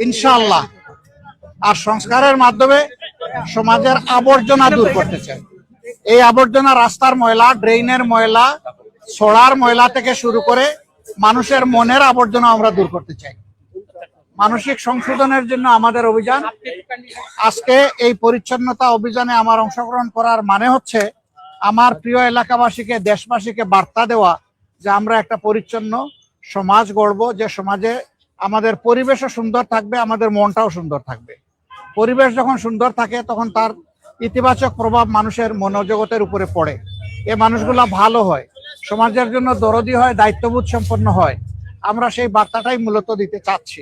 ইনশাআল্লাহ। আর সংস্কারের মাধ্যমে সমাজের আবর্জনা দূর করতে চাই। এই আবর্জনা রাস্তার ময়লা, ড্রেইনের ময়লা, ছড়ার ময়লা থেকে শুরু করে মানুষের মনের আবর্জনা আমরা দূর করতে চাই। মানসিক সংশোধনের জন্য আমাদের অভিযান। আজকে এই পরিচ্ছন্নতা অভিযানে আমার অংশগ্রহণ করার মানে হচ্ছে আমার প্রিয় এলাকাবাসীকে, দেশবাসীকে বার্তা দেওয়া যে আমরা একটা পরিচ্ছন্ন সমাজ গড়ব, যে সমাজে আমাদের পরিবেশও সুন্দর থাকবে, আমাদের মনটাও সুন্দর থাকবে। পরিবেশ যখন সুন্দর থাকে তখন তার ইতিবাচক প্রভাব মানুষের মনোজগতের উপরে পড়ে। এই মানুষগুলা ভালো হয়, সমাজের জন্য দরদি হয়, দায়িত্ববোধ সম্পন্ন হয়। আমরা সেই বার্তাটাই মূলত দিতে চাচ্ছি।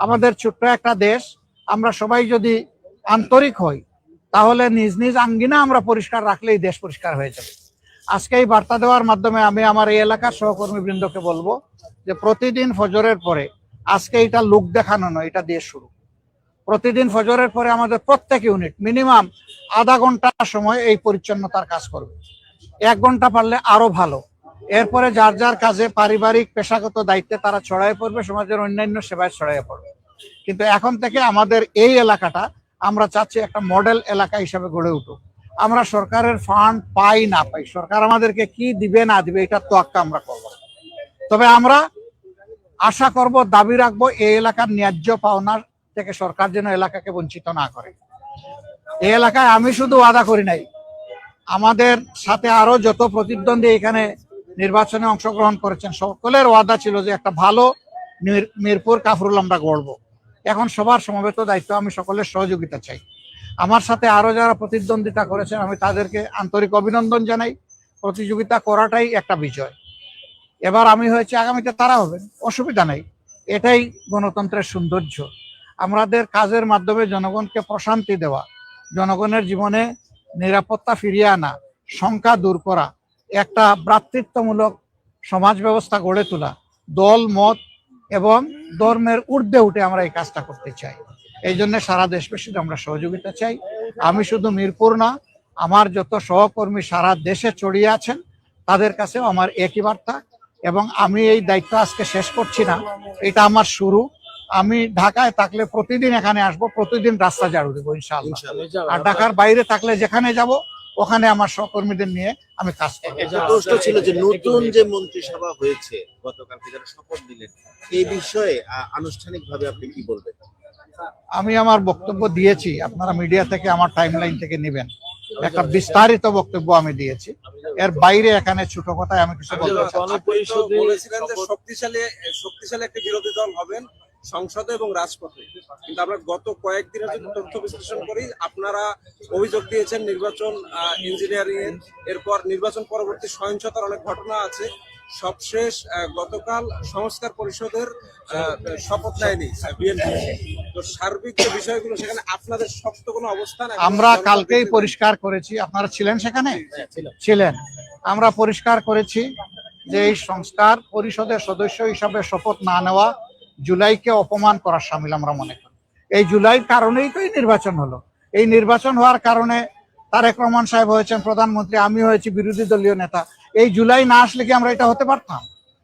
আমাদের ছোট্ট একটা দেশ, আমরা সবাই যদি আন্তরিক হই তাহলে নিজ নিজ আঙ্গিনা আমরা পরিষ্কার রাখলেই দেশ পরিষ্কার হয়ে যাবে। আজকে এই বার্তা দেওয়ার মাধ্যমে আমি আমার এই এলাকার সহকর্মীবৃন্দকে বলবো যে প্রতিদিন ফজরের পরে, আজকে এটা লোক দেখানো নয়, এটা দিয়ে শুরু। প্রতিদিন ফজরের পরে আমাদের প্রত্যেক ইউনিট মিনিমাম আধা ঘন্টা সময় এই পরিচ্ছন্নতার কাজ করবে। 1 ঘন্টা পারলে আরো ভালো। এরপরে যার যার কাজে, পারিবারিক পেশাগত দায়িত্বে তারা ছড়াইয়ে পড়বে, সমাজের অন্যান্য সেবায় ছড়াইয়ে পড়বে। কিন্তু এখন থেকে আমাদের এই এলাকাটা আমরা চাচ্ছি একটা মডেল এলাকা হিসাবে গড়ে উঠুক। আমরা সরকারের ফান্ড পাই না পাই, সরকার আমাদেরকে কি দিবে না দিবে এটা তোয়াক্কা আমরা করবো। তবে আমরা আশা করব, দাবি রাখবো, এই এলাকার ন্যায্য পাওনার থেকে সরকার যেন এলাকাকে বঞ্চিত না করে। এই এলাকায় আমি শুধু ওয়াদা করি নাই, আমাদের সাথে আরো যত প্রতিদ্বন্দ্বী এখানে নির্বাচনে অংশগ্রহণ করেছেন সকলের ওয়াদা ছিল যে একটা ভালো মিরপুর কাফরুল আমরা গড়ব। এখন সবার সমবেত দায়িত্ব, আমি সকলের সহযোগিতা চাই। আমার সাথে আরো যারা প্রতিদ্বন্দ্বিতা করেছেন আমি তাদেরকে আন্তরিক অভিনন্দন জানাই। প্রতিযোগিতা করাটাই একটা বিজয়। এবার আমি হয়েছে, আগামীতে তারা হবেন, অসুবিধা নেই। এটাই গণতন্ত্রের সৌন্দর্য। আমাদের কাজের মাধ্যমে জনগণকে প্রশান্তি দেওয়া, জনগণের জীবনে নিরাপত্তা ফিরিয়ে আনা, শঙ্কা দূর করা, একটা ভ্রাতৃত্বমূলক সমাজ ব্যবস্থা গড়ে তোলা, দল মত এবং ধর্মের ঊর্ধ্বে উঠে আমরা এই কাজটা করতে চাই। এই জন্য সারা দেশবাসীর আমরা সহযোগিতা চাই। আমি শুধু মিরপুর না, আমার যত সহকর্মী সারা দেশে ছড়িয়ে আছেন তাদের কাছেও আমার একই বার্তা। এবং আমি এই দায়িত্ব আজকে শেষ করছি না, এটা আমার শুরু। আমি ঢাকায় থাকলে প্রতিদিন এখানে আসব, প্রতিদিন রাস্তা ঝাড়ু দেবো ইনশাআল্লাহ। আর ঢাকার বাইরে থাকলে যেখানে যাব ওখানে আমার সহকর্মীদের নিয়ে আমি কাজ করব। একটা প্রশ্ন ছিল যে নতুন যে মন্ত্রিসভা হয়েছে গতকালকে যারা শপথ দিলেন, এই বিষয়ে আনুষ্ঠানিকভাবে আপনি কি বলবেন? আমি আমার বক্তব্য দিয়েছি, আপনারা মিডিয়া থেকে আমার টাইমলাইন থেকে নেবেন। একটা বিস্তারিত বক্তব্য আমি দিয়েছি, এর বাইরে এখানে ছোট কথায় আমি কিছু বলতে চাই। বলেছিলেন যে শক্তিশালী একটা বিরোধী দল হবেন সংসদে এবং রাজপথে, কিন্তু আমরা গত কয়েকদিনের যদি তথ্য বিশ্লেষণ করি, আপনারা অভিযোগ দিয়েছেন নির্বাচন ইঞ্জিনিয়ারিং এর, এরপর নির্বাচন পরবর্তী সহিংসতার অনেক ঘটনা আছে। সবশেষ গতকাল সংস্কার পরিষদের শপথ নেয়নি বিএনপি। তো সার্বিক যে বিষয়গুলো, সেখানে আপনাদের শক্ত কোনো অবস্থান? আমরা কালকেই পরিষ্কার করেছি, আপনারা ছিলেন সেখানে? ছিলেন। আমরা পরিষ্কার করেছি যে এই সংস্কার পরিষদের সদস্য হিসাবে শপথ না নেওয়া জুলাইকে অপমান করার শামিল আমরা মনে করি। এই জুলাইর কারণেই তো এই নির্বাচন হলো। এই নির্বাচন হওয়ার কারণে তারেক রহমান সাহেব হয়েছেন প্রধানমন্ত্রী, আমি হয়েছি বিরোধী দলীয় নেতা। এই জুলাই না আসলে কি আমরা এটা হতে পারতাম?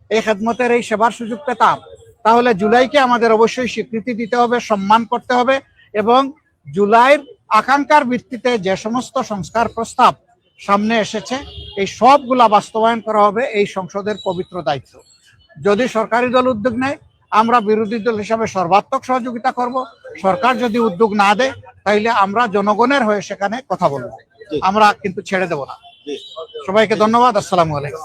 এই খেদমতের, এই সেবার সুযোগ পেতাম? তাহলে জুলাইকে আমাদের অবশ্যই স্বীকৃতি দিতে হবে, সম্মান করতে হবে। এবং জুলাইয়ের আকাঙ্ক্ষার ভিত্তিতে যে সমস্ত সংস্কার প্রস্তাব সামনে এসেছে এই সবগুলা বাস্তবায়ন করা হবে, এই সংসদের পবিত্র দায়িত্ব। যদি সরকারি দল উদ্যোগ নেয়, আমরা বিরোধী দল হিসাবে সর্বাত্মক সহযোগিতা করব। সরকার যদি উদ্যোগ না দেয় তাইলে আমরা জনগণের হয়ে সেখানে কথা বলবো, আমরা কিন্তু ছেড়ে দেব না। সবাইকে ধন্যবাদ। আসসালামু আলাইকুম।